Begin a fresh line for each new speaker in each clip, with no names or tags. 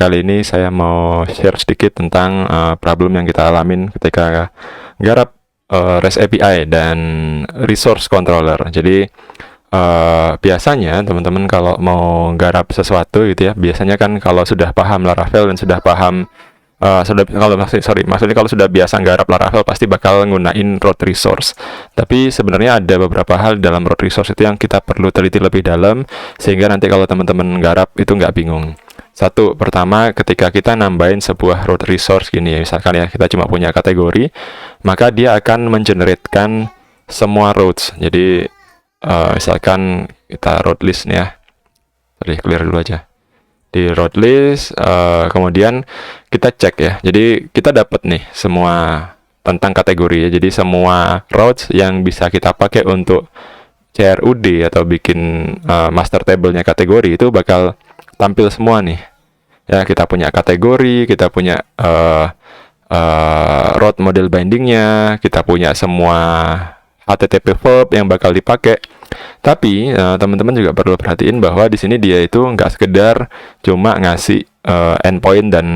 Kali ini saya mau share sedikit tentang problem yang kita alamin ketika garap REST API dan resource controller. Jadi biasanya teman-teman kalau mau garap sesuatu gitu ya, biasanya kan kalau sudah paham Laravel dan sudah paham maksudnya kalau sudah biasa garap Laravel pasti bakal gunain root resource. Tapi sebenarnya ada beberapa hal dalam root resource itu yang kita perlu teliti lebih dalam sehingga nanti kalau teman-teman garap itu nggak bingung. Satu, pertama ketika kita nambahin sebuah root resource gini ya, misalkan ya kita cuma punya kategori, maka dia akan mengeneratkan semua routes. Jadi misalkan kita root list nih ya, tadi clear dulu aja. Di root list, kemudian kita cek ya. Jadi kita dapat nih semua tentang kategori ya. Jadi semua routes yang bisa kita pakai untuk CRUD atau bikin master table-nya kategori itu bakal tampil semua nih. Ya, kita punya kategori, kita punya route model bindingnya, kita punya semua HTTP verb yang bakal dipakai. Tapi teman-teman juga perlu perhatiin bahwa di sini dia itu nggak sekedar cuma ngasih endpoint dan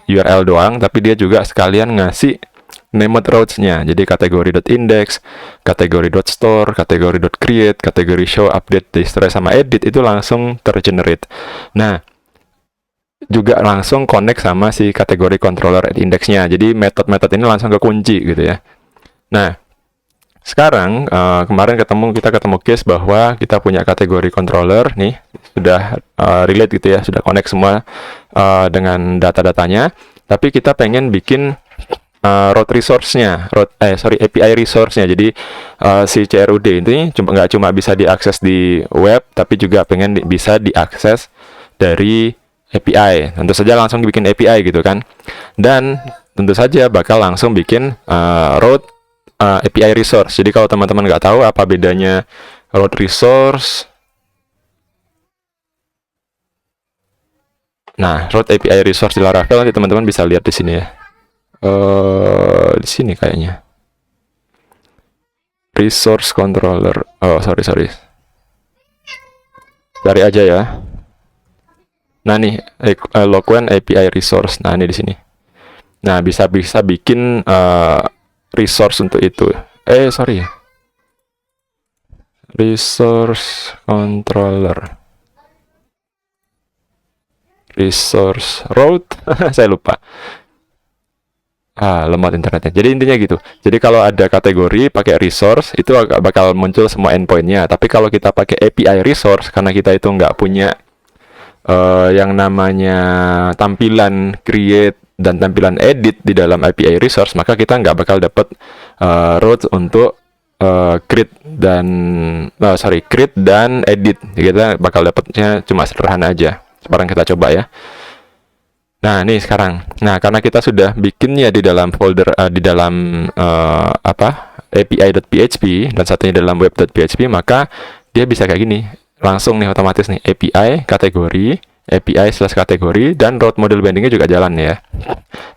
URL doang, tapi dia juga sekalian ngasih named routes-nya. Jadi kategori.index, kategori.store, kategori.create, kategori show, update, destroy, sama edit itu langsung tergenerate. Nah, juga langsung connect sama si kategori controller at index-nya. Jadi metode-metode ini langsung kekunci gitu ya. Nah, sekarang kemarin kita ketemu case bahwa kita punya kategori controller nih sudah relate gitu ya, sudah connect semua dengan data-datanya. Tapi kita pengen bikin root resource-nya, API resource-nya. Jadi si CRUD ini nggak cuma bisa diakses di web, tapi juga pengen bisa diakses dari API. Tentu saja langsung bikin API gitu kan. Dan tentu saja bakal langsung bikin root API resource. Jadi kalau teman-teman nggak tahu apa bedanya root resource, nah root API resource di Laravel nanti teman-teman bisa lihat di sini ya. Di sini kayaknya resource controller. Oh sorry, cari aja ya. Nah nih Eloquent API resource. Nah ini di sini. Nah bisa bikin resource untuk itu. Resource controller, resource route. Saya lupa. Lemot internetnya. Jadi intinya gitu. Jadi kalau ada kategori pakai resource itu bakal muncul semua endpointnya. Tapi kalau kita pakai API resource, karena kita itu nggak punya yang namanya tampilan create dan tampilan edit di dalam API resource, maka kita nggak bakal dapat routes untuk create dan edit. Jadi kita bakal dapatnya cuma sederhana aja. Sekarang kita coba ya. Nah, ini sekarang. Nah, karena kita sudah bikinnya di dalam folder di dalam api.php dan satunya dalam web.php, maka dia bisa kayak gini. Langsung nih otomatis nih API kategori, API/kategori, dan route model bindingnya juga jalan ya.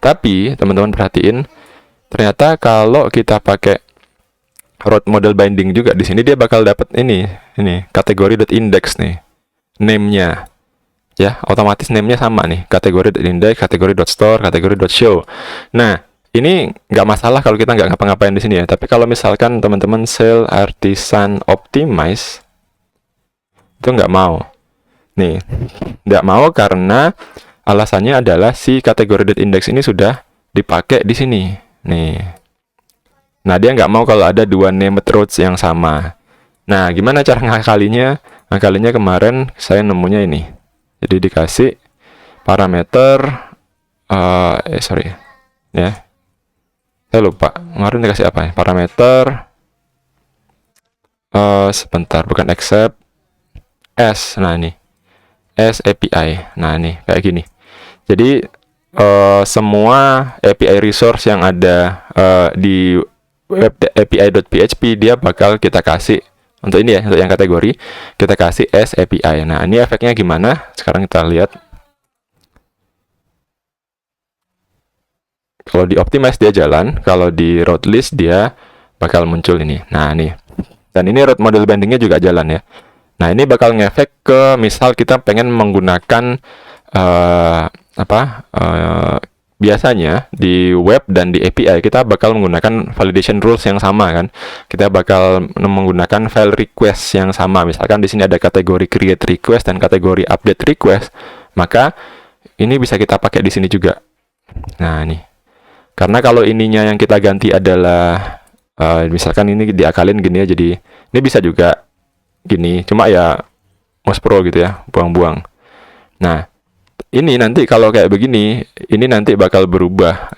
Tapi teman-teman perhatiin, ternyata kalau kita pakai route model binding juga di sini dia bakal dapat ini kategori.index nih, name-nya. Ya, otomatis name-nya sama nih, kategori.index, kategori.store, kategori.show. Nah, ini nggak masalah kalau kita nggak ngapa-ngapain di sini ya. Tapi kalau misalkan teman-teman sell artisan optimize, itu nggak mau. Nih, nggak mau karena alasannya adalah si kategori.index ini sudah dipakai di sini. Nih. Nah, dia nggak mau kalau ada dua named routes yang sama. Nah, gimana cara ngakalinya? Ngakalinya kemarin saya nemunya ini. Jadi dikasih parameter, ya. Saya lupa. Kemarin dikasih apa ya? Parameter, sebentar, bukan accept. Nah ini S API. Nah ini kayak gini. Jadi semua API resource yang ada di web API.php dia bakal kita kasih untuk ini ya, untuk yang kategori kita kasih S API. Nah ini efeknya gimana? Sekarang kita lihat. Kalau di optimize dia jalan, kalau di route list dia bakal muncul ini. Nah ini, dan ini route model bindingnya juga jalan ya. Nah, ini bakal ngefek ke misal kita pengen menggunakan biasanya di web dan di API kita bakal menggunakan validation rules yang sama kan. Kita bakal menggunakan file request yang sama. Misalkan di sini ada kategori create request dan kategori update request, maka ini bisa kita pakai di sini juga. Nah, ini. Karena kalau ininya yang kita ganti adalah misalkan ini diakalin gini ya, jadi ini bisa juga gini, cuma ya mouse pro gitu ya, buang-buang. Nah, ini nanti kalau kayak begini, ini nanti bakal berubah,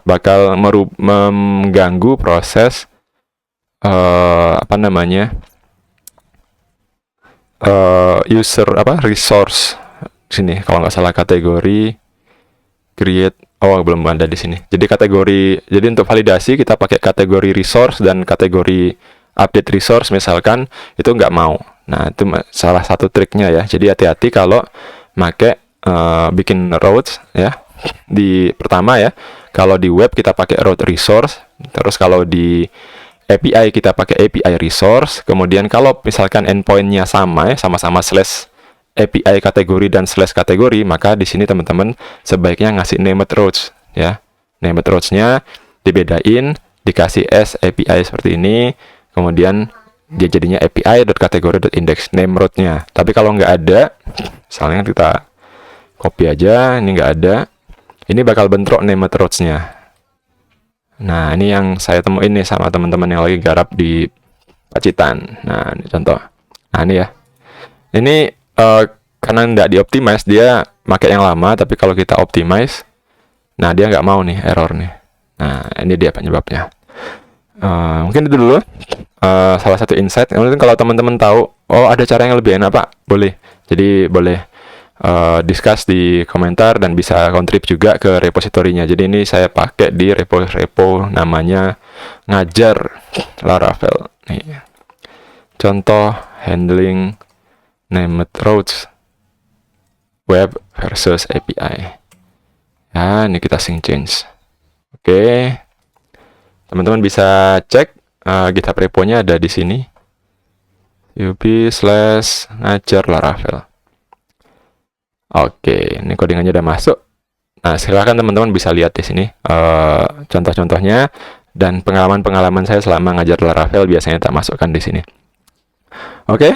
bakal mengganggu proses user resource sini. Kalau nggak salah kategori create, belum ada di sini. Jadi untuk validasi kita pakai kategori resource dan kategori update resource misalkan itu nggak mau. Nah, itu salah satu triknya ya. Jadi hati-hati kalau pakai bikin routes ya. Pertama ya, kalau di web kita pakai route resource, terus kalau di API kita pakai API resource, kemudian kalau misalkan endpointnya sama ya, sama-sama slash API kategori dan slash kategori, maka di sini teman-teman sebaiknya ngasih named routes ya. Named routes-nya dibedain, dikasih as API seperti ini, kemudian dia jadinya API.category.index name route-nya. Tapi kalau nggak ada, misalnya kita copy aja, ini nggak ada, ini bakal bentrok name routes-nya. Nah, ini yang saya temuin nih sama teman-teman yang lagi garap di Pacitan. Nah, ini contoh. Nah, ini ya. Ini karena nggak dioptimize, dia pakai yang lama, tapi kalau kita optimize, nah dia nggak mau nih, error nih. Nah, ini dia penyebabnya. Mungkin itu dulu salah satu insight. Mungkin kalau teman-teman tahu, ada cara yang lebih enak Pak, boleh. Jadi boleh discuss di komentar dan bisa contribute juga ke repositorinya. Jadi ini saya pakai di repo namanya ngajar Laravel. Nih. Contoh handling named routes web versus API. Ya, ini kita sync change. Oke. Teman-teman bisa cek GitHub repo-nya ada di sini. up/ngajar Laravel. Oke, ini codingannya udah masuk. Nah, silakan teman-teman bisa lihat di sini contoh-contohnya dan pengalaman-pengalaman saya selama ngajar Laravel biasanya tak masukkan di sini. Oke,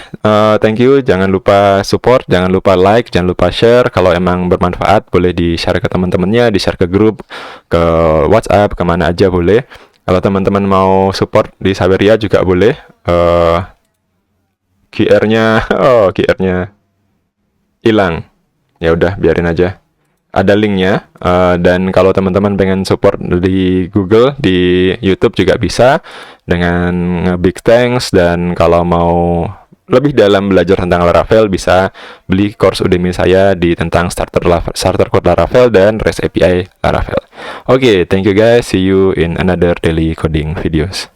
thank you. Jangan lupa support, jangan lupa like, jangan lupa share. Kalau emang bermanfaat, boleh di-share ke teman-temannya, di-share ke grup, ke WhatsApp, kemana aja boleh. Kalau teman-teman mau support di Saberia juga boleh. QR-nya hilang. Ya udah, biarin aja. Ada linknya. Dan kalau teman-teman pengen support di Google, di YouTube juga bisa dengan big thanks. Dan kalau mau lebih dalam belajar tentang Laravel, bisa beli course Udemy saya tentang starter code Laravel dan REST API Laravel. Oke, thank you guys. See you in another daily coding videos.